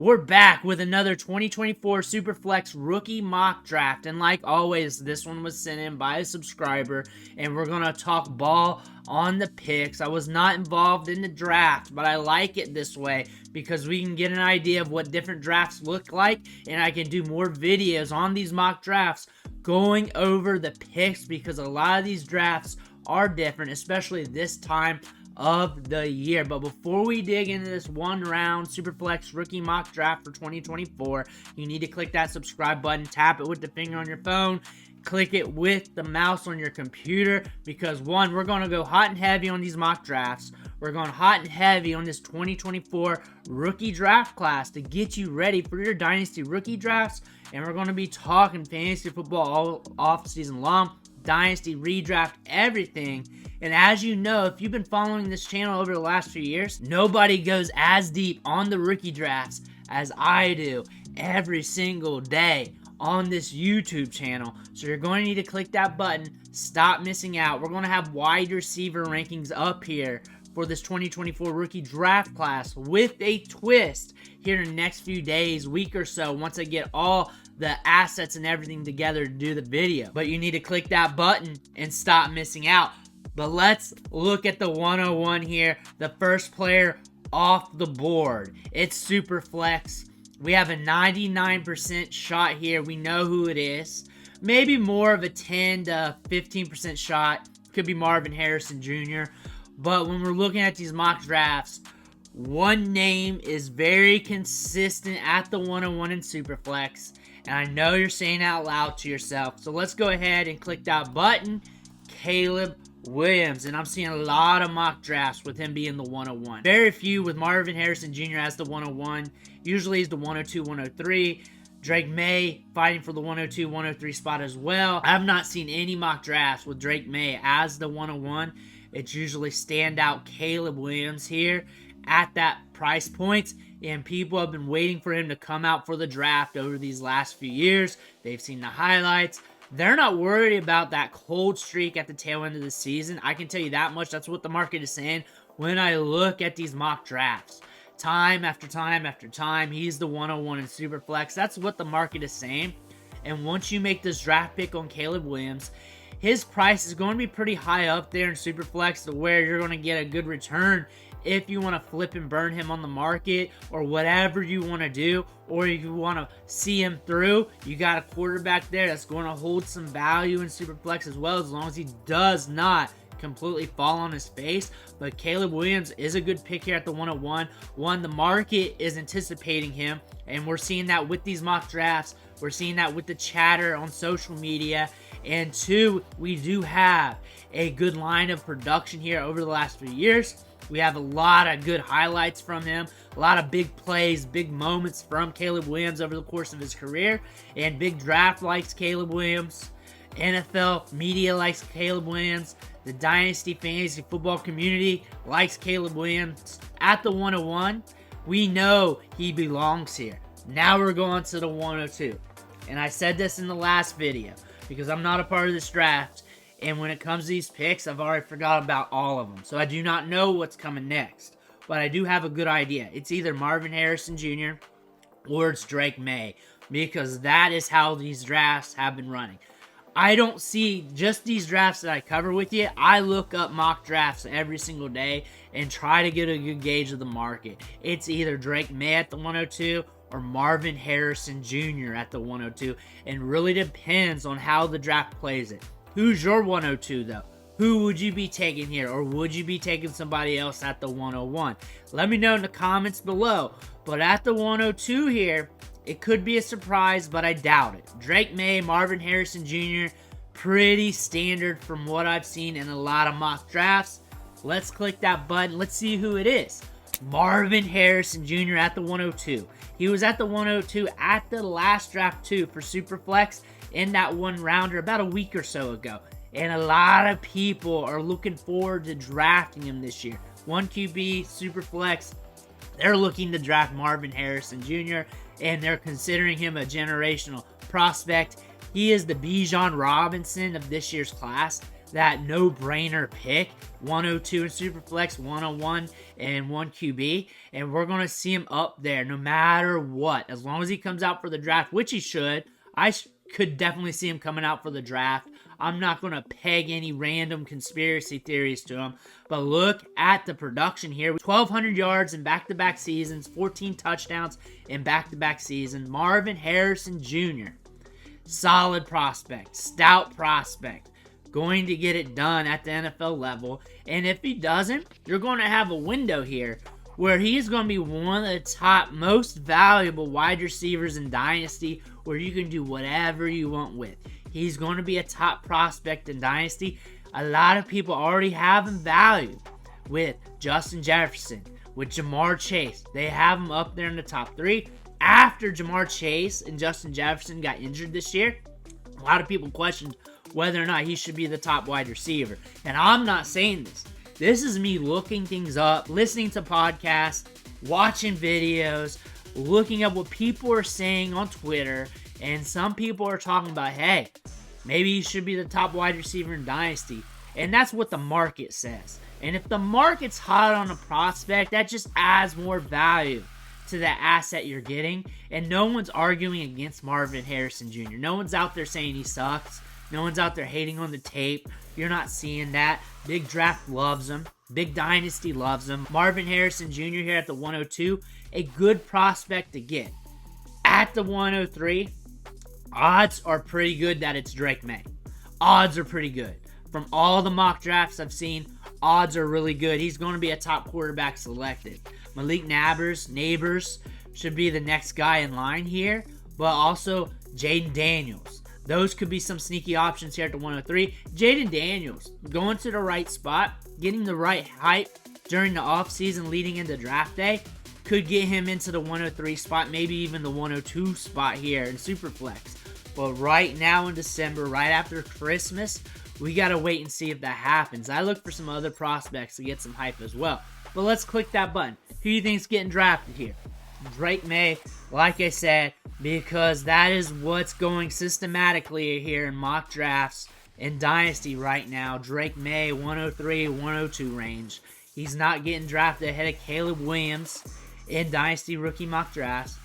We're back with another 2024 Superflex rookie mock draft, and like always, this one was sent in by a subscriber, and we're going to talk ball on the picks. I was not involved in the draft, but I like it this way because we can get an idea of what different drafts look like, and I can do more videos on these mock drafts going over the picks because a lot of these drafts are different, especially this time of the year. But before we dig into this one round Superflex rookie mock draft for 2024, you need to click that subscribe button, tap it with the finger on your phone, click it with the mouse on your computer, because one, we're going to go hot and heavy on these mock drafts. We're going hot and heavy on this 2024 rookie draft class to get you ready for your Dynasty rookie drafts, and we're going to be talking fantasy football all off season long, Dynasty, redraft, everything. And as you know, if you've been following this channel over the last few years, nobody goes as deep on the rookie drafts as I do every single day on this YouTube channel. So you're going to need to click that button, stop missing out. We're going to have wide receiver rankings up here for this 2024 rookie draft class with a twist here in the next few days, week or so, once I get all the assets and everything together to do the video. But you need to click that button and stop missing out. But let's look at the 101 here. The first player off the board. It's Superflex. We have a 99% shot here. We know who it is. Maybe more of a 10 to 15% shot. Could be Marvin Harrison Jr. But when we're looking at these mock drafts, one name is very consistent at the 101 in Superflex. And I know you're saying out loud to yourself. So let's go ahead and click that button. Caleb Williams. And I'm seeing a lot of mock drafts with him being the 101. Very few with Marvin Harrison Jr. as the 101. Usually he's the 102, 103. Drake Maye fighting for the 102, 103 spot as well. I have not seen any mock drafts with Drake Maye as the 101. It's usually standout Caleb Williams here at that price point. And people have been waiting for him to come out for the draft over these last few years. They've seen the highlights. They're not worried about that cold streak at the tail end of the season. I can tell you that much. That's what the market is saying when I look at these mock drafts. Time after time after time, he's the 101 in Superflex. That's what the market is saying. And once you make this draft pick on Caleb Williams, his price is going to be pretty high up there in Superflex to where you're going to get a good return if you want to flip and burn him on the market or whatever you want to do, or if you want to see him through. You got a quarterback there that's going to hold some value in Superflex as well, as long as he does not completely fall on his face. But Caleb Williams is a good pick here at the 101. One, the market is anticipating him, and we're seeing that with these mock drafts. We're seeing that with the chatter on social media. And two, we do have a good line of production here over the last few years. We have a lot of good highlights from him, a lot of big plays, big moments from Caleb Williams over the course of his career, and Big Draft likes Caleb Williams, NFL media likes Caleb Williams, the Dynasty fantasy football community likes Caleb Williams. At the 101, we know he belongs here. Now we're going to the 102, and I said this in the last video because I'm not a part of this draft. And when it comes to these picks, I've already forgot about all of them. So I do not know what's coming next. But I do have a good idea. It's either Marvin Harrison Jr. or it's Drake Maye. Because that is how these drafts have been running. I don't see just these drafts that I cover with you. I look up mock drafts every single day and try to get a good gauge of the market. It's either Drake Maye at the 102 or Marvin Harrison Jr. at the 102. And really depends on how the draft plays it. Who's your 102 though? Who would you be taking here? Or would you be taking somebody else at the 101? Let me know in the comments below. But at the 102 here, it could be a surprise, but I doubt it. Drake Maye, Marvin Harrison Jr., pretty standard from what I've seen in a lot of mock drafts. Let's click that button. Let's see who it is. Marvin Harrison Jr. at the 102. He was at the 102 at the last draft too for Superflex in that one rounder about a week or so ago. And a lot of people are looking forward to drafting him this year. 1QB, Superflex, they're looking to draft Marvin Harrison Jr. and they're considering him a generational prospect. He is the Bijan Robinson of this year's class. that no-brainer pick, 102 in Superflex, 101 and 1 QB, and we're going to see him up there no matter what. As long as he comes out for the draft, which he should, could definitely see him coming out for the draft. I'm not going to peg any random conspiracy theories to him, but look at the production here. 1,200 yards in back-to-back seasons, 14 touchdowns in back-to-back seasons. Marvin Harrison Jr., solid prospect, stout prospect, going to get it done at the NFL level. And if he doesn't, you're going to have a window here where he's going to be one of the top most valuable wide receivers in Dynasty, where you can do whatever you want with. He's going to be a top prospect in Dynasty. A lot of people already have him valued with Justin Jefferson, with Jamar Chase. They have him up there in the top 3. After Jamar Chase and Justin Jefferson got injured this year, a lot of people questioned whether or not he should be the top wide receiver. And I'm not saying this. This is me looking things up, listening to podcasts, watching videos, looking at what people are saying on Twitter. And some people are talking about, hey, maybe he should be the top wide receiver in Dynasty. And that's what the market says. And if the market's hot on a prospect, that just adds more value to the asset you're getting. And no one's arguing against Marvin Harrison Jr. No one's out there saying he sucks. No one's out there hating on the tape. You're not seeing that. Big Draft loves him. Big Dynasty loves him. Marvin Harrison Jr. here at the 102, a good prospect to get. At the 103, odds are pretty good that it's Drake Maye. Odds are pretty good. From all the mock drafts I've seen, odds are really good. He's going to be a top quarterback selected. Malik Nabers should be the next guy in line here, but also Jayden Daniels. Those could be some sneaky options here at the 103. Jayden Daniels, going to the right spot, getting the right hype during the offseason leading into draft day, could get him into the 103 spot, maybe even the 102 spot here in Superflex. But right now in December, right after Christmas, we got to wait and see if that happens. I look for some other prospects to get some hype as well. But let's click that button. Who do you think's getting drafted here? Drake Maye, like I said, because that is what's going systematically here in mock drafts in Dynasty right now. Drake Maye, 103, 102 range. He's not getting drafted ahead of Caleb Williams in Dynasty rookie mock drafts.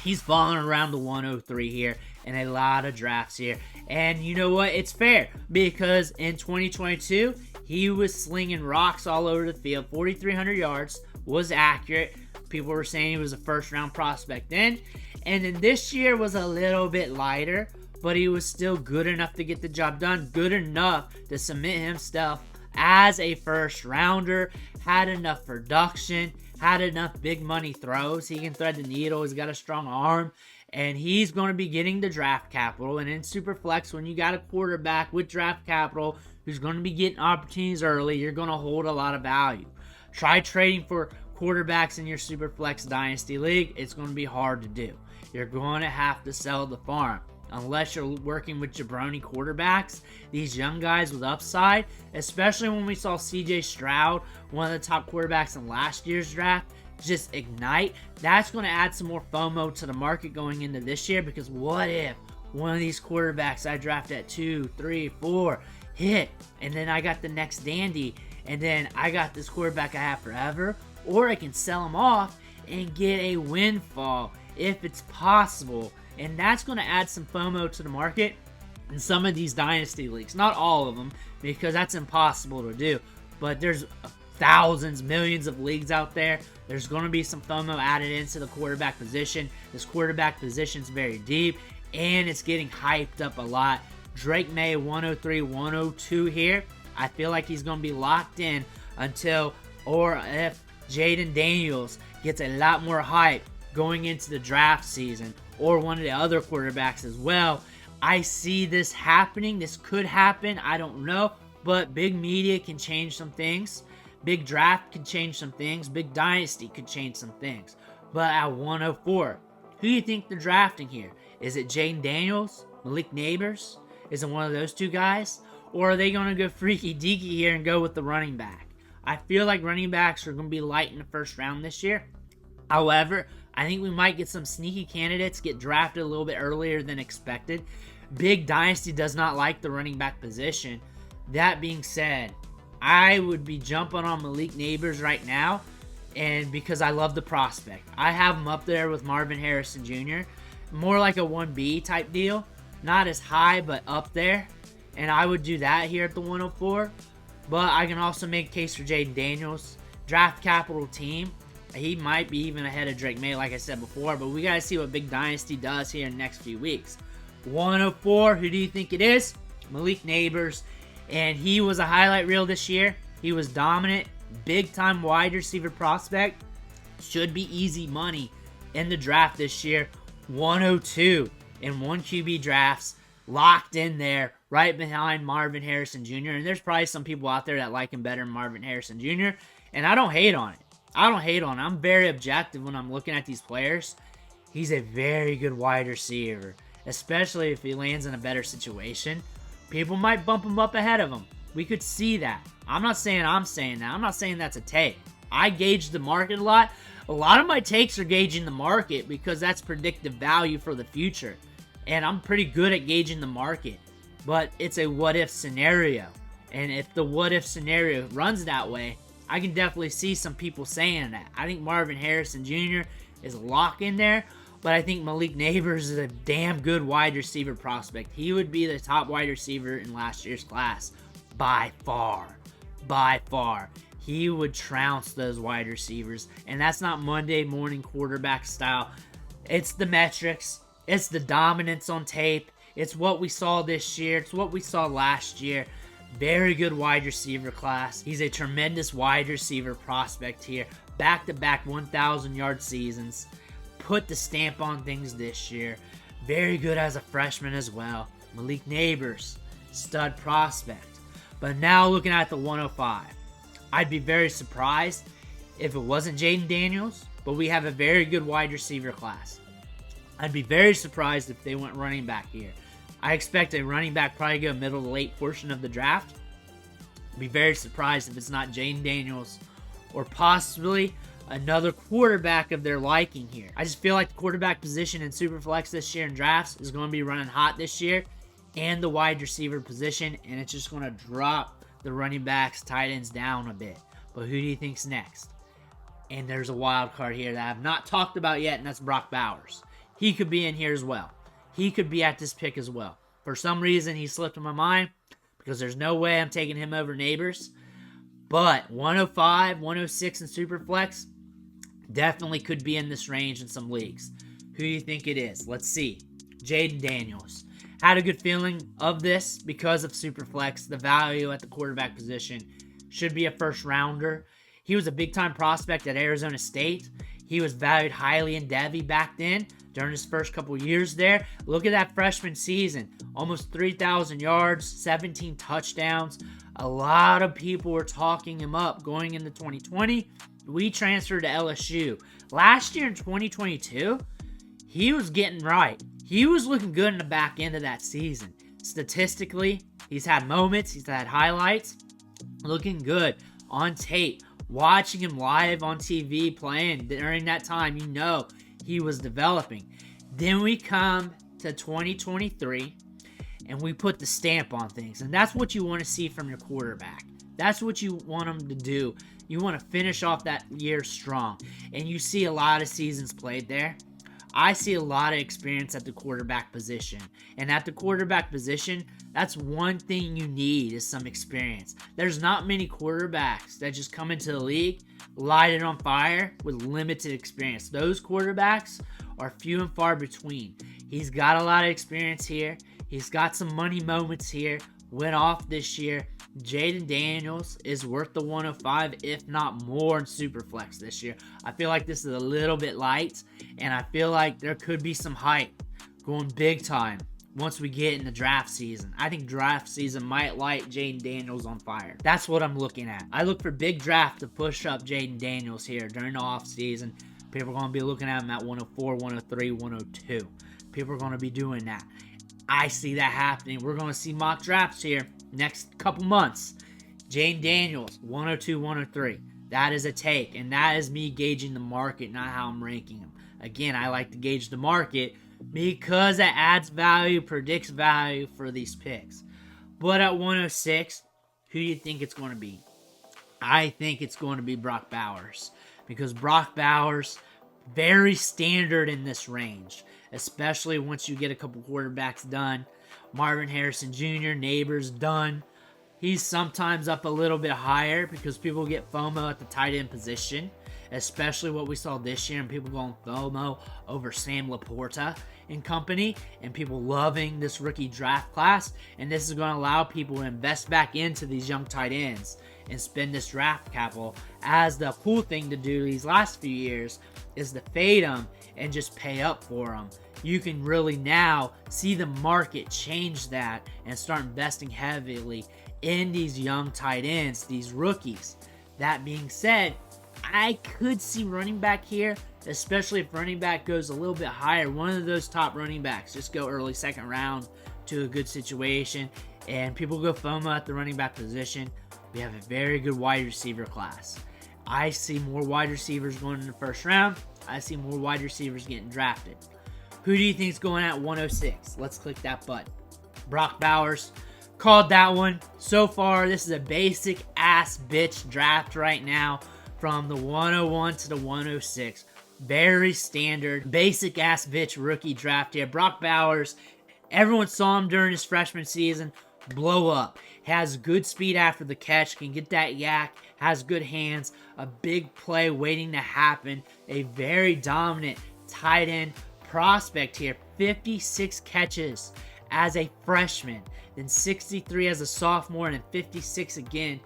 He's falling around the 103 here in a lot of drafts here. And you know what? It's fair because in 2022, he was slinging rocks all over the field. 4,300 yards was accurate. People were saying he was a first-round prospect then. And then this year was a little bit lighter, but he was still good enough to get the job done. Good enough to cement himself as a first-rounder. Had enough production. Had enough big money throws. He can thread the needle. He's got a strong arm. And he's going to be getting the draft capital. And in Superflex, when you got a quarterback with draft capital who's going to be getting opportunities early, you're going to hold a lot of value. Try trading for quarterbacks in your Superflex Dynasty League. It's going to be hard to do. You're going to have to sell the farm. Unless you're working with jabroni quarterbacks, these young guys with upside, especially when we saw CJ Stroud, one of the top quarterbacks in last year's draft, just ignite. That's going to add some more FOMO to the market going into this year, because what if one of these quarterbacks I drafted at 2, 3, 4 hit, and then I got the next dandy, and then I got this quarterback I have forever, or I can sell him off and get a windfall if it's possible. And that's going to add some FOMO to the market in some of these Dynasty leagues. Not all of them, because that's impossible to do. But there's thousands, millions of leagues out there. There's going to be some FOMO added into the quarterback position. This quarterback position is very deep, and it's getting hyped up a lot. Drake Maye, 103, 102 here. I feel like he's going to be locked in until, or if Jayden Daniels gets a lot more hype going into the draft season, or one of the other quarterbacks as well. I see this happening. This could happen. I don't know. But big media can change some things. Big draft can change some things. Big dynasty could change some things. But at 104, who do you think they're drafting here? Is it Jayden Daniels? Malik Nabers? Is it one of those two guys? Or are they going to go freaky deaky here and go with the running back? I feel like running backs are going to be light in the first round this year. However, I think we might get some sneaky candidates get drafted a little bit earlier than expected. Big Dynasty does not like the running back position That being said, I would be jumping on Malik Nabers right now, and because I love the prospect. I have him up there with Marvin Harrison Jr. More like a 1B type deal. Not as high, but up there. And I would do that here at the 104. But I can also make a case for Jayden Daniels. Draft capital team. He might be even ahead of Drake Maye, like I said before. But we got to see what Big Dynasty does here in the next few weeks. 104, who do you think it is? Malik Nabers. And he was a highlight reel this year. He was dominant. Big-time wide receiver prospect. Should be easy money in the draft this year. 102 in 1 QB drafts. Locked in there. Right behind Marvin Harrison Jr. And there's probably some people out there that like him better than Marvin Harrison Jr. And I don't hate on it. I'm very objective when I'm looking at these players. He's a very good wide receiver. Especially if he lands in a better situation. People might bump him up ahead of him. We could see that. I'm not saying I'm saying that. I'm not saying that's a take. I gauge the market a lot. A lot of my takes are gauging the market because that's predictive value for the future. And I'm pretty good at gauging the market. But it's a what-if scenario. And if the what-if scenario runs that way, I can definitely see some people saying that. I think Marvin Harrison Jr. is a lock in there. But I think Malik Nabers is a damn good wide receiver prospect. He would be the top wide receiver in last year's class. By far. By far. He would trounce those wide receivers. And that's not Monday morning quarterback style. It's the metrics. It's the dominance on tape. It's what we saw this year. It's what we saw last year. Very good wide receiver class. He's a tremendous wide receiver prospect here. Back-to-back 1,000-yard seasons. Put the stamp on things this year. Very good as a freshman as well. Malik Nabers, stud prospect. But now looking at the 105, I'd be very surprised if it wasn't Jayden Daniels, but we have a very good wide receiver class. I'd be very surprised if they went running back here. I expect a running back probably go middle to late portion of the draft. I'd be very surprised if it's not Jayden Daniels or possibly another quarterback of their liking here. I just feel like the quarterback position in Superflex this year in drafts is going to be running hot this year, and the wide receiver position, and it's just going to drop the running backs, tight ends down a bit. But who do you think's next? And there's a wild card here that I've not talked about yet, and that's Brock Bowers. He could be in here as well. He could be at this pick as well. For some reason, he slipped in my mind because there's no way I'm taking him over Nabers. But 105, 106 in Superflex definitely could be in this range in some leagues. Who do you think it is? Let's see. Jayden Daniels. Had a good feeling of this because of Superflex. The value at the quarterback position should be a first rounder. He was a big-time prospect at Arizona State. He was valued highly in Devy back then during his first couple years there. Look at that freshman season. Almost 3,000 yards, 17 touchdowns. A lot of people were talking him up going into 2020. We transferred to LSU. Last year in 2022, he was getting right. He was looking good in the back end of that season. Statistically, he's had moments. He's had highlights. Looking good on tape. Watching him live on TV playing during that time, you know he was developing. Then we come to 2023, and we put the stamp on things. And that's what you want to see from your quarterback. That's what you want him to do. You want to finish off that year strong. And you see a lot of seasons played there. I see a lot of experience at the quarterback position. And at the quarterback position, that's one thing you need is some experience. There's not many quarterbacks that just come into the league, light it on fire with limited experience. Those quarterbacks are few and far between. He's got a lot of experience here. He's got some money moments here. Went off this year. Jayden Daniels is worth the 105, if not more, in Superflex this year. I feel like this is a little bit light, and I feel like there could be some hype going big time once we get in the draft season. I think draft season might light Jayden Daniels on fire. That's what I'm looking at. I look for big draft to push up Jayden Daniels here during the offseason. People are going to be looking at him at 104, 103, 102. People are going to be doing that. I see that happening. We're going to see mock drafts here next couple months. Jayden Daniels, 102, 103. That is a take, and that is me gauging the market, not how I'm ranking him. Again, I like to gauge the market because it adds value, predicts value for these picks. But at 106, Who do you think it's going to be? I think it's going to be Brock Bowers, because Brock Bowers, very standard in this range, especially once you get a couple quarterbacks done. Marvin Harrison Jr., Nabers done. He's sometimes up a little bit higher because people get FOMO at the tight end position, especially what we saw this year, and people going FOMO over Sam Laporta and company, and people loving this rookie draft class. And this is going to allow people to invest back into these young tight ends and spend this draft capital. As the cool thing to do these last few years is to fade them and just pay up for them. You can really now see the market change that and start investing heavily in these young tight ends, these rookies. That being said, I could see running back here, especially if running back goes a little bit higher. One of those top running backs just go early second round to a good situation, and people go FOMO at the running back position. We have a very good wide receiver class. I see more wide receivers going in the first round. I see more wide receivers getting drafted. Who do you think is going at 106? Let's click that button. Brock Bowers. Called that one. So far, this is a basic ass bitch draft right now from the 101 to the 106. Very standard, basic ass bitch rookie draft here. Brock Bowers, everyone saw him during his freshman season blow up. Has good speed after the catch, can get that yak, has good hands, a big play waiting to happen. A very dominant tight end prospect here. 56 catches as a freshman, then 63 as a sophomore, and then 56 again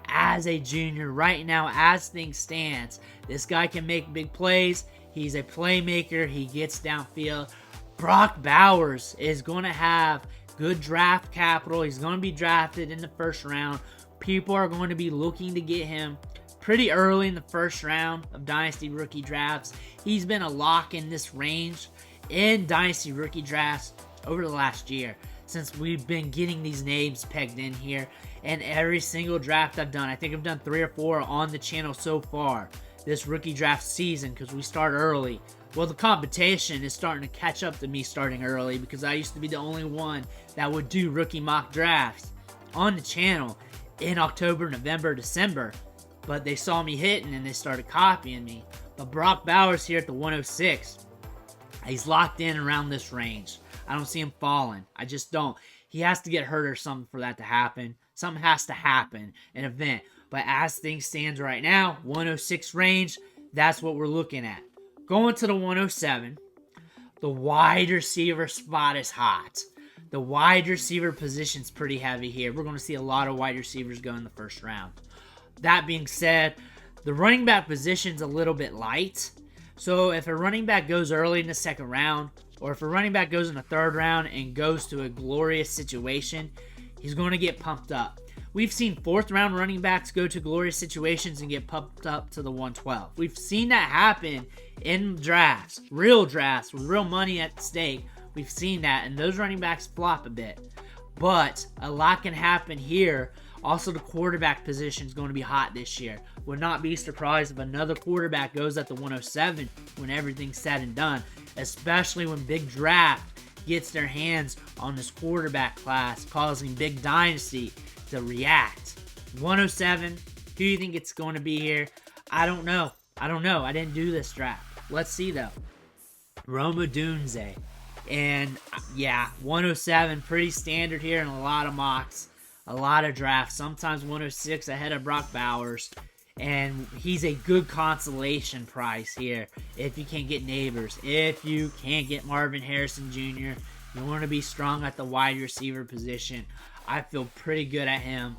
as a junior. Right now, as things stands, this guy can make big plays. He's a playmaker. He gets downfield. Brock Bowers is going to have good draft capital. He's going to be drafted in the first round. People are going to be looking to get him pretty early in the first round of Dynasty rookie drafts. He's been a lock in this range in Dynasty rookie drafts over the last year, since we've been getting these names pegged in here. And every single draft I've done, I think I've done 3 or 4 on the channel so far this rookie draft season, because we start early. Well, the competition is starting to catch up to me starting early, because I used to be the only one that would do rookie mock drafts on the channel in October, November, December. But they saw me hitting and they started copying me. But Brock Bowers here at the 106, he's locked in around this range. I don't see him falling. I just don't. He has to get hurt or something for that to happen. Something has to happen, an event. But as things stand right now, 106 range, that's what we're looking at. Going to the 107, the wide receiver spot is hot. The wide receiver position's pretty heavy here. We're going to see a lot of wide receivers go in the first round. That being said, the running back position's a little bit light. So if a running back goes early in the second round, or if a running back goes in the third round and goes to a glorious situation, he's going to get pumped up. We've seen fourth round running backs go to glorious situations and get pumped up to the 112. We've seen that happen in drafts, real drafts with real money at stake. We've seen that, and those running backs flop a bit. But a lot can happen here. Also, the quarterback position is going to be hot this year. Would not be surprised if another quarterback goes at the 107 when everything's said and done, especially when Big Draft gets their hands on this quarterback class, causing Big Dynasty to react. 107, who do you think it's going to be here? I don't know. I didn't do this draft. Let's see, though. Rome Odunze. And, yeah, 107, pretty standard here in a lot of mocks. A lot of drafts, sometimes 106 ahead of Brock Bowers. And he's a good consolation price here if you can't get Nabers. If you can't get Marvin Harrison Jr., you want to be strong at the wide receiver position. I feel pretty good at him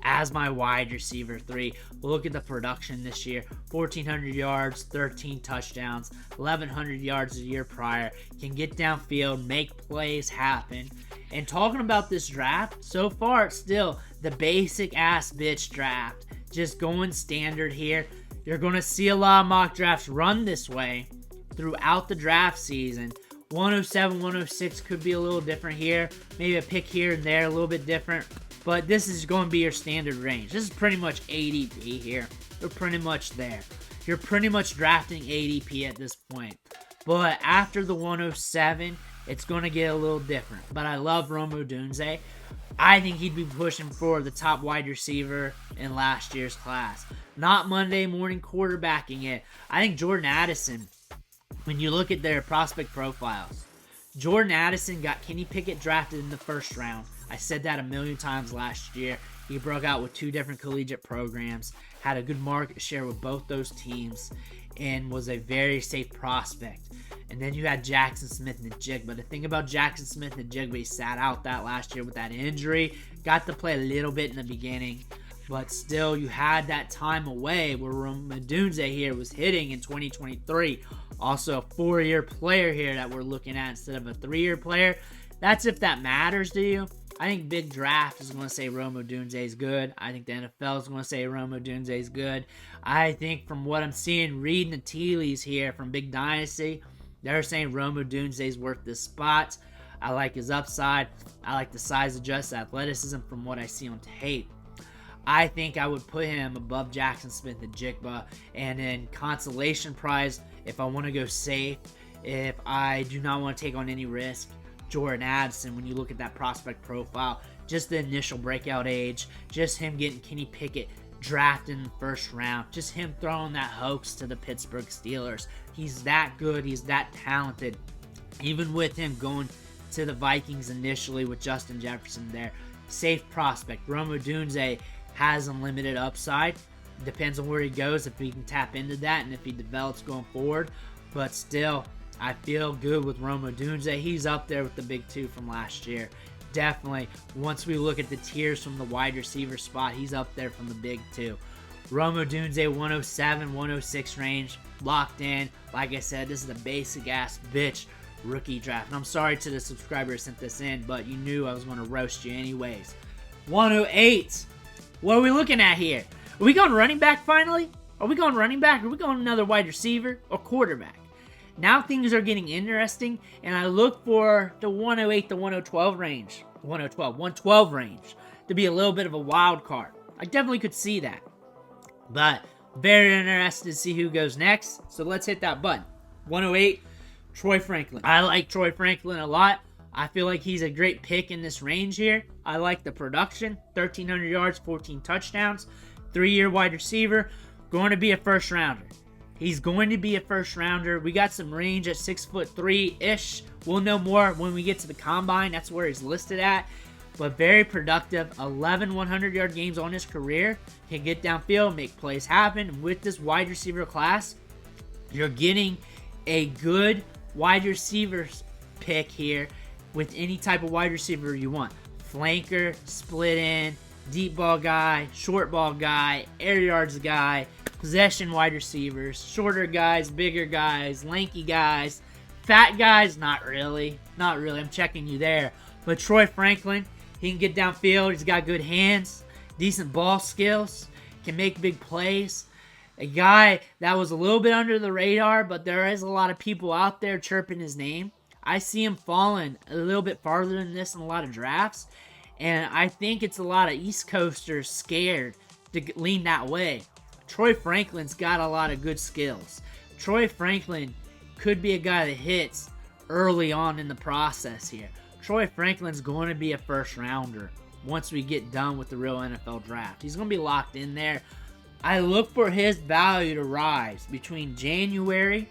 as my wide receiver 3. Look at the production this year. 1,400 yards, 13 touchdowns, 1,100 yards a year prior. Can get downfield, make plays happen. And talking about this draft, so far it's still the basic ass bitch draft. Just going standard here. You're going to see a lot of mock drafts run this way throughout the draft season. 107, 106 could be a little different here. Maybe a pick here and there, a little bit different. But this is going to be your standard range. This is pretty much ADP here. You're pretty much there. You're pretty much drafting ADP at this point. But after the 107, it's going to get a little different. But I love Rome Odunze. I think he'd be pushing for the top wide receiver in last year's class. Not Monday morning quarterbacking it. I think Jordan Addison, when you look at their prospect profiles, Jordan Addison got Kenny Pickett drafted in the first round. I said that a million times last year. He broke out with 2 different collegiate programs, had a good market share with both those teams, and was a very safe prospect. And then you had Jackson Smith-Njigba. The thing about Jackson Smith-Njigba, he sat out that last year with that injury. Got to play a little bit in the beginning. But still, you had that time away where Rome Odunze here was hitting in 2023. Also a 4-year player here that we're looking at instead of a 3-year player. That's if that matters to you. I think Big Draft is going to say Rome Odunze is good. I think the NFL is going to say Rome Odunze is good. I think from what I'm seeing, reading the tea leaves here from Big Dynasty, they're saying Rome Odunze is worth this spot. I like his upside. I like the size adjusted athleticism from what I see on tape. I think I would put him above Jackson Smith-Njigba. And in consolation prize, if I want to go safe, if I do not want to take on any risk, Jordan Addison, when you look at that prospect profile, just the initial breakout age, just him getting Kenny Pickett drafted in the first round, just him throwing that hoax to the Pittsburgh Steelers. He's that good. He's that talented. Even with him going to the Vikings initially with Justin Jefferson there. Safe prospect. Rome Odunze has unlimited upside. Depends on where he goes, if he can tap into that and if he develops going forward. But still, I feel good with Rome Odunze. He's up there with the big 2 from last year. Definitely, once we look at the tiers from the wide receiver spot, he's up there from the big 2. Rome Odunze, 107, 106 range, locked in. Like I said, this is a basic-ass bitch rookie draft. And I'm sorry to the subscriber who sent this in, but you knew I was going to roast you anyways. 108. What are we looking at here? Are we going running back finally? Are we going running back? Are we going another wide receiver or quarterback? Now things are getting interesting, and I look for the 108 to 112 range. 112 range to be a little bit of a wild card. I definitely could see that. But very interested to see who goes next. So let's hit that button. 108, Troy Franklin. I like Troy Franklin a lot. I feel like he's a great pick in this range here. I like the production. 1,300 yards, 14 touchdowns. 3-year wide receiver. Going to be a first rounder. He's going to be a first rounder. We got some range at 6'3"-ish. We'll know more when we get to the combine. That's where he's listed at. But very productive. 11 100-yard games on his career. Can get downfield, make plays happen. With this wide receiver class, you're getting a good wide receiver pick here with any type of wide receiver you want. Flanker, split end, deep ball guy, short ball guy, air yards guy, possession wide receivers, shorter guys, bigger guys, lanky guys, fat guys, not really. Not really. I'm checking you there. But Troy Franklin, he can get downfield. He's got good hands, decent ball skills, can make big plays. A guy that was a little bit under the radar, but there is a lot of people out there chirping his name. I see him falling a little bit farther than this in a lot of drafts. And I think it's a lot of East Coasters scared to lean that way. Troy Franklin's got a lot of good skills. Troy Franklin could be a guy that hits early on in the process here. Troy Franklin's going to be a first rounder once we get done with the real NFL draft. He's going to be locked in there. I look for his value to rise between January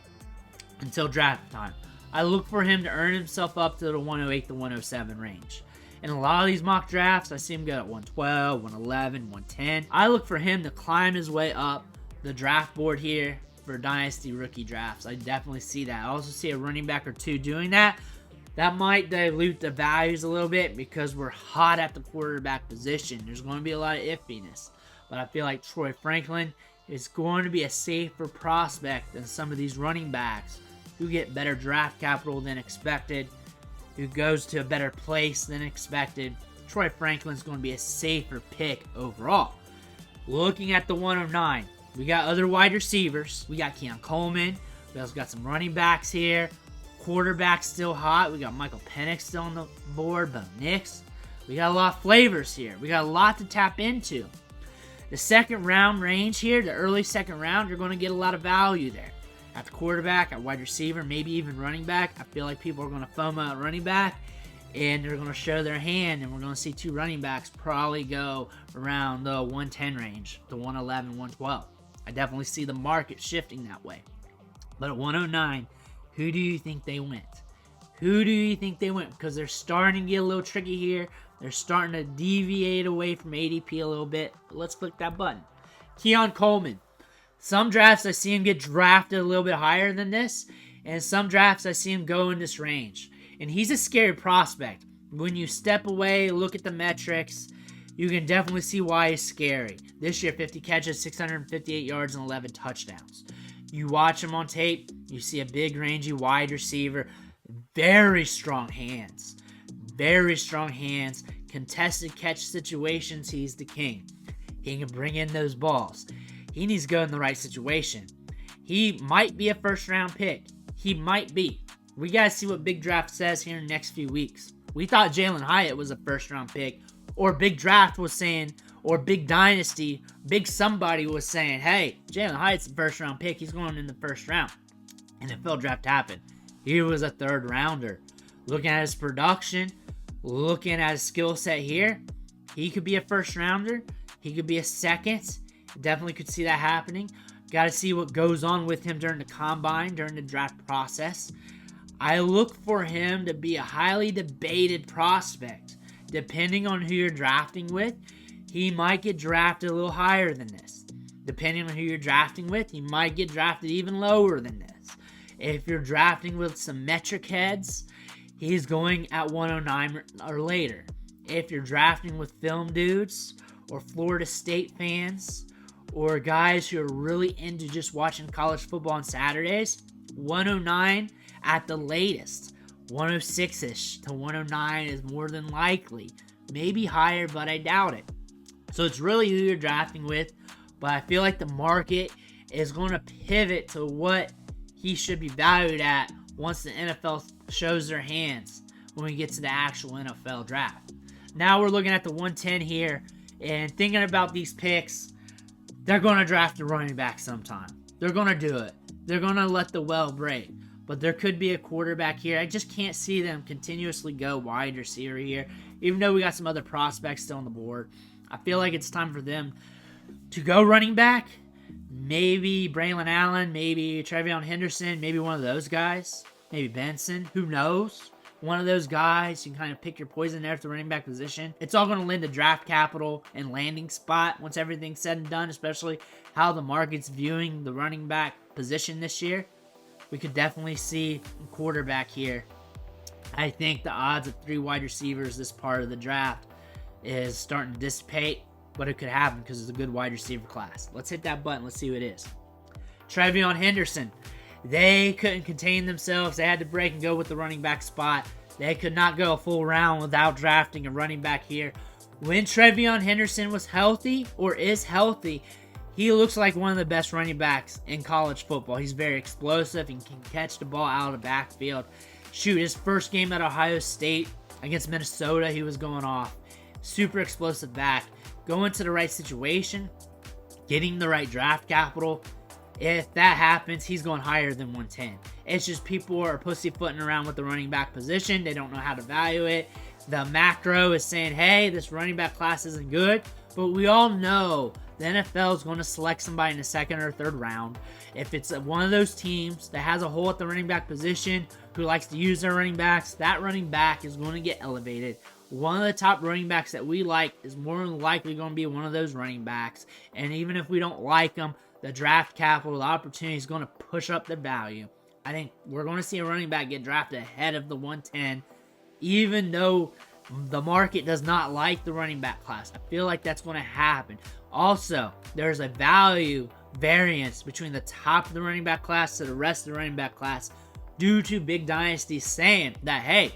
until draft time. I look for him to earn himself up to the 108 to 107 range. In a lot of these mock drafts, I see him go at 112, 111, 110. I look for him to climb his way up the draft board here for Dynasty rookie drafts. I definitely see that. I also see a running back or two doing that. That might dilute the values a little bit because we're hot at the quarterback position. There's going to be a lot of iffiness. But I feel like Troy Franklin is going to be a safer prospect than some of these running backs who get better draft capital than expected, who goes to a better place than expected. Troy Franklin's going to be a safer pick overall. Looking at the 109, we got other wide receivers. We got Keon Coleman. We also got some running backs here. Quarterback still hot. We got Michael Penix still on the board. Bo Nix. We got a lot of flavors here. We got a lot to tap into. The second round range here, the early second round, you're going to get a lot of value there. at the quarterback, at wide receiver, maybe even running back. I feel like people are going to FOMO at running back, and they're going to show their hand, and we're going to see 2 running backs probably go around the 110 range, the 111, 112. I definitely see the market shifting that way. But at 109, who do you think they went? Who do you think they went? Because they're starting to get a little tricky here. They're starting to deviate away from ADP a little bit. But let's click that button. Keon Coleman. Some drafts I see him get drafted a little bit higher than this. And some drafts I see him go in this range. And he's a scary prospect. When you step away, look at the metrics, you can definitely see why he's scary. This year, 50 catches, 658 yards, and 11 touchdowns. You watch him on tape, you see a big, rangy wide receiver. Very strong hands. Very strong hands. Contested catch situations, he's the king. He can bring in those balls. He needs to go in the right situation. He might be a first-round pick. He might be. We got to see what Big Draft says here in the next few weeks. We thought Jalen Hyatt was a first-round pick. Or Big Draft was saying, or Big Dynasty, Big somebody was saying, hey, Jalen Hyatt's a first-round pick. He's going in the first round. NFL Draft happened. He was a third-rounder. Looking at his production, looking at his skill set here, he could be a first-rounder. He could be a second. Definitely could see that happening. Got to see what goes on with him during the combine, during the draft process. I look for him to be a highly debated prospect. Depending on who you're drafting with, he might get drafted a little higher than this. Depending on who you're drafting with, he might get drafted even lower than this. If you're drafting with some metric heads, he's going at 109 or later. If you're drafting with film dudes or Florida State fans or guys who are really into just watching college football on Saturdays, 109 at the latest. 106-ish to 109 is more than likely. Maybe higher, but I doubt it. So it's really who you're drafting with. But I feel like the market is going to pivot to what he should be valued at once the NFL shows their hands when we get to the actual NFL draft. Now we're looking at the 110 here and thinking about these picks. They're going to draft a running back sometime. They're going to do it. They're going to let the well break. But there could be a quarterback here. I just can't see them continuously go wide receiver here. Even though we got some other prospects still on the board. I feel like it's time for them to go running back. Maybe Braylon Allen. Maybe TreVeyon Henderson. Maybe one of those guys. Maybe Benson. Who knows? One of those guys. You can kind of pick your poison there at the running back position. It's all going to lend to draft capital and landing spot once everything's said and done. Especially how the market's viewing the running back position this year. We could definitely see a quarterback here. I think the odds of 3 wide receivers this part of the draft is starting to dissipate, but it could happen because it's a good wide receiver class. Let's hit that button. Let's see who it is. TreVeyon Henderson. They couldn't contain themselves. They had to break and go with the running back spot. They could not go a full round without drafting a running back here. When TreVeyon Henderson was healthy or is healthy, he looks like one of the best running backs in college football. He's very explosive and can catch the ball out of the backfield. Shoot, his first game at Ohio State against Minnesota, he was going off. Super explosive back. Going to the right situation, getting the right draft capital. If that happens, he's going higher than 110. It's just people are pussyfooting around with the running back position. They don't know how to value it. The macro is saying, hey, this running back class isn't good. But we all know the NFL is going to select somebody in the second or third round. If it's one of those teams that has a hole at the running back position, who likes to use their running backs, that running back is going to get elevated. One of the top running backs that we like is more than likely going to be one of those running backs. And even if we don't like them, the draft capital, the opportunity is going to push up their value. I think we're going to see a running back get drafted ahead of the 110, even though the market does not like the running back class. I feel like that's going to happen. Also, there's a value variance between the top of the running back class to the rest of the running back class due to Big Dynasty saying that, hey,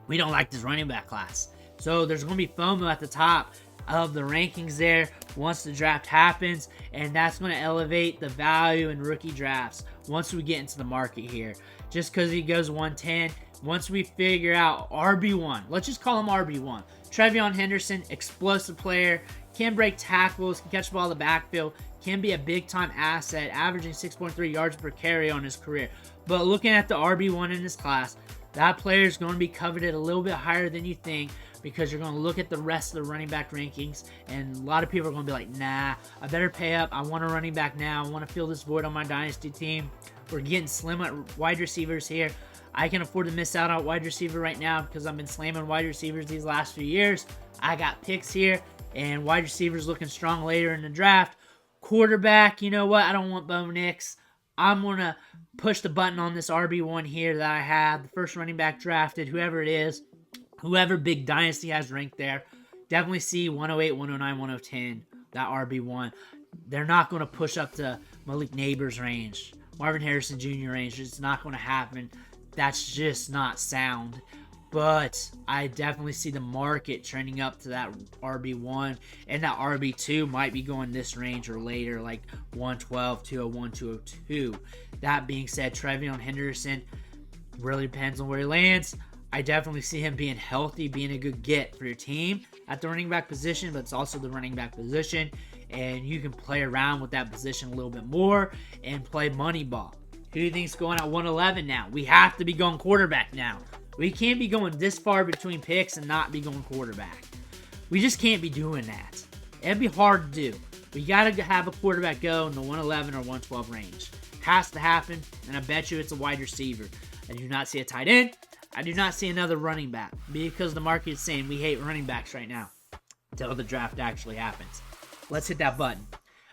we don't like this running back class. So there's going to be FOMO at the top of the rankings there once the draft happens, and that's going to elevate the value in rookie drafts once we get into the market here. Just because he goes 110, once we figure out RB1, let's just call him RB1. TreVeyon Henderson, explosive player, can break tackles, can catch the ball in the backfield, can be a big-time asset, averaging 6.3 yards per carry on his career. But looking at the RB1 in this class, that player is going to be coveted a little bit higher than you think, because you're going to look at the rest of the running back rankings, and a lot of people are going to be like, nah, I better pay up. I want a running back now. I want to fill this void on my Dynasty team. We're getting slim at wide receivers here. I can afford to miss out on wide receiver right now because I've been slamming wide receivers these last few years. I got picks here, and wide receivers looking strong later in the draft. Quarterback, you know what? I don't want Bo Nix. I'm going to push the button on this RB1 here that I have. The first running back drafted, whoever it is. Whoever Big Dynasty has ranked there, definitely see 108, 109, 110, that RB1. They're not going to push up to Malik Nabers' range, Marvin Harrison Jr. range. It's not going to happen. That's just not sound. But I definitely see the market trending up to that RB1, and that RB2 might be going this range or later, like 112, 201, 202. That being said, TreVeyon Henderson really depends on where he lands. I definitely see him being healthy, being a good get for your team at the running back position, but it's also the running back position, and you can play around with that position a little bit more and play money ball. Who do you think's going at 111 now? We have to be going quarterback now. We can't be going this far between picks and not be going quarterback. We just can't be doing that. It'd be hard to do. We got to have a quarterback go in the 111 or 112 range. Has to happen, and I bet you it's a wide receiver. I do not see a tight end. I do not see another running back, because the market is saying we hate running backs right now until the draft actually happens. Let's hit that button.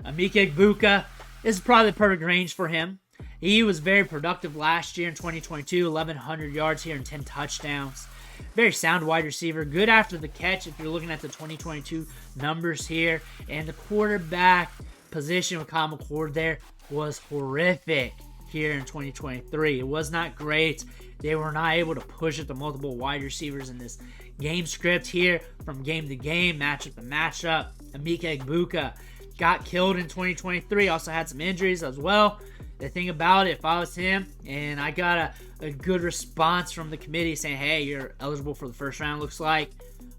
Emeka Egbuka, this is probably the perfect range for him. He was very productive last year in 2022, 1,100 yards here and 10 touchdowns. Very sound wide receiver, good after the catch if you're looking at the 2022 numbers here. And the quarterback position with Kyle McCord there was horrific here in 2023. It was not great. They were not able to push it to multiple wide receivers in this game script here from game to game, matchup to matchup. Emeka Egbuka got killed in 2023. Also had some injuries as well. The thing about it, if I was him and I got a good response from the committee saying, hey, you're eligible for the first round, looks like,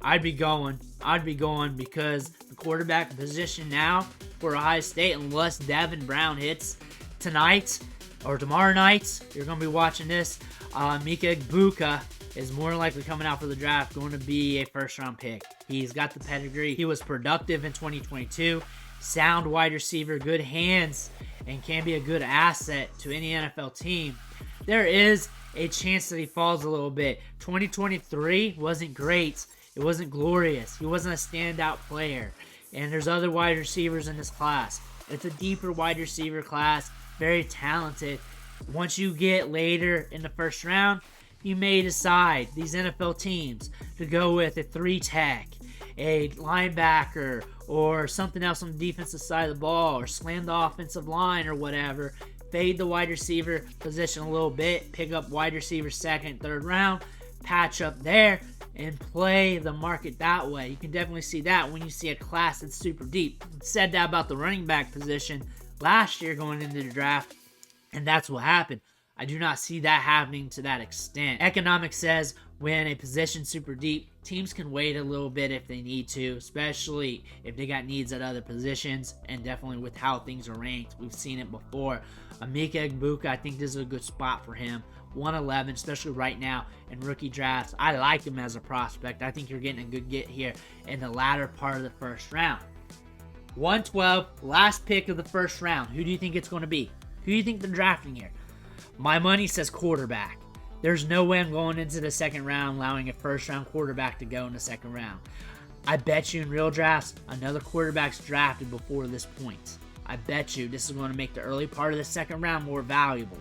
I'd be going. I'd be going, because the quarterback position now for Ohio State, unless Devin Brown hits tonight or tomorrow night, you're going to be watching this. Emeka Egbuka is more likely coming out for the draft, going to be a first-round pick. He's got the pedigree. He was productive in 2022. Sound wide receiver, good hands, and can be a good asset to any NFL team. There is a chance that he falls a little bit. 2023 wasn't great. It wasn't glorious. He wasn't a standout player. And there's other wide receivers in this class. It's a deeper wide receiver class, very talented. Once you get later in the first round, you may decide, these NFL teams, to go with a 3-tech, a linebacker, or something else on the defensive side of the ball, or slam the offensive line or whatever. Fade the wide receiver position a little bit, pick up wide receiver second, third round, patch up there, and play the market that way. You can definitely see that when you see a class that's super deep. Said that about the running back position last year going into the draft, and that's what happened. I do not see that happening to that extent. Economics says when a position's super deep, teams can wait a little bit if they need to, especially if they got needs at other positions, and definitely with how things are ranked. We've seen it before. Emeka Egbuka, I think this is a good spot for him. 111, especially right now in rookie drafts. I like him as a prospect. I think you're getting a good get here in the latter part of the first round. 112, last pick of the first round. Who do you think it's going to be? Who do you think they're drafting here? My money says quarterback. There's no way I'm going into the second round allowing a first-round quarterback to go in the second round. I bet you in real drafts, another quarterback's drafted before this point. I bet you this is going to make the early part of the second round more valuable.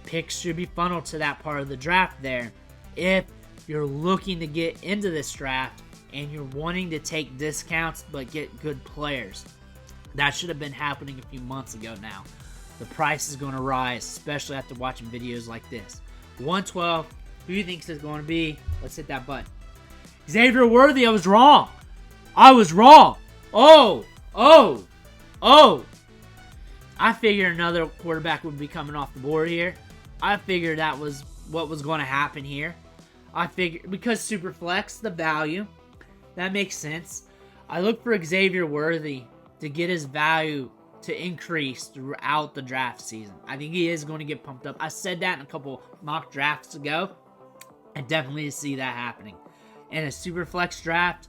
Picks should be funneled to that part of the draft there. If you're looking to get into this draft and you're wanting to take discounts but get good players, that should have been happening a few months ago now. The price is going to rise, especially after watching videos like this. 112, who do you think it's going to be? Let's hit that button. Xavier Worthy, I was wrong. I was wrong. Oh. I figured another quarterback would be coming off the board here. I figured that was what was going to happen here. I figure because Superflex, the value, that makes sense. I look for Xavier Worthy to get his value to increase throughout the draft season. I think he is going to get pumped up. I said that in a couple mock drafts ago. I definitely see that happening. In a Superflex draft,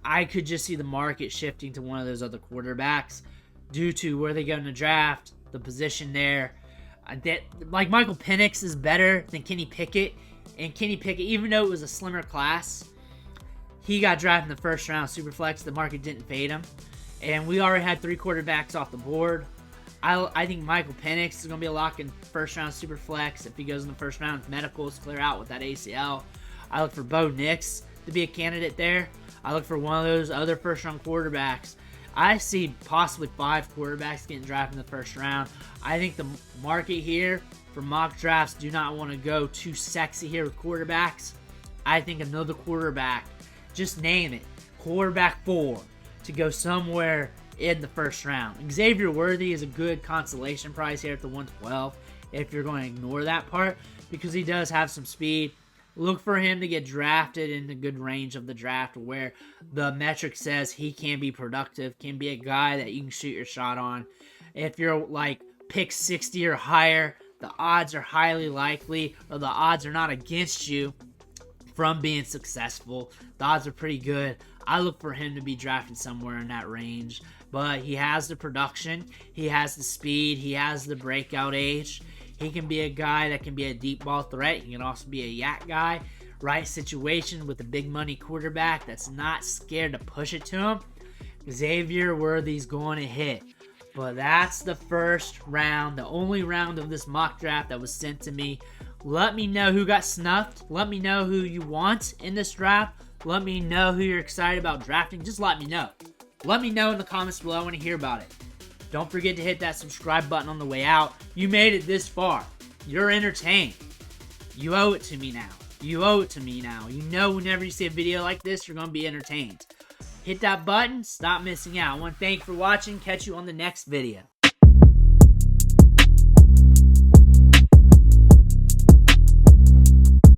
I could just see the market shifting to one of those other quarterbacks due to where they go in the draft, the position there. Like Michael Penix is better than Kenny Pickett. And Kenny Pickett, even though it was a slimmer class, he got drafted in the first round Superflex. The market didn't fade him. And we already had 3 quarterbacks off the board. I think Michael Penix is going to be a lock in first round Superflex. If he goes in the first round, if medicals clear out with that ACL. I look for Bo Nix to be a candidate there. I look for one of those other first round quarterbacks. I see possibly 5 quarterbacks getting drafted in the first round. I think the market here for mock drafts do not want to go too sexy here with quarterbacks. I think another quarterback, just name it, quarterback 4, to go somewhere in the first round. Xavier Worthy is a good consolation price here at the 112 if you're going to ignore that part because he does have some speed. Look for him to get drafted in the good range of the draft where the metric says he can be productive, can be a guy that you can shoot your shot on. If you're like pick 60 or higher, the odds are highly likely, or the odds are not against you from being successful. The odds are pretty good. I look for him to be drafted somewhere in that range. But he has the production, he has the speed, he has the breakout age. He can be a guy that can be a deep ball threat. He can also be a yak guy. Right situation with a big money quarterback that's not scared to push it to him. Xavier Worthy's going to hit. But that's the first round, the only round of this mock draft that was sent to me. Let me know who got snuffed. Let me know who you want in this draft. Let me know who you're excited about drafting. Just let me know. Let me know in the comments below. I want to hear about it. Don't forget to hit that subscribe button on the way out. You made it this far. You're entertained. You owe it to me now. You owe it to me now. You know whenever you see a video like this, you're going to be entertained. Hit that button. Stop missing out. I want to thank you for watching. Catch you on the next video.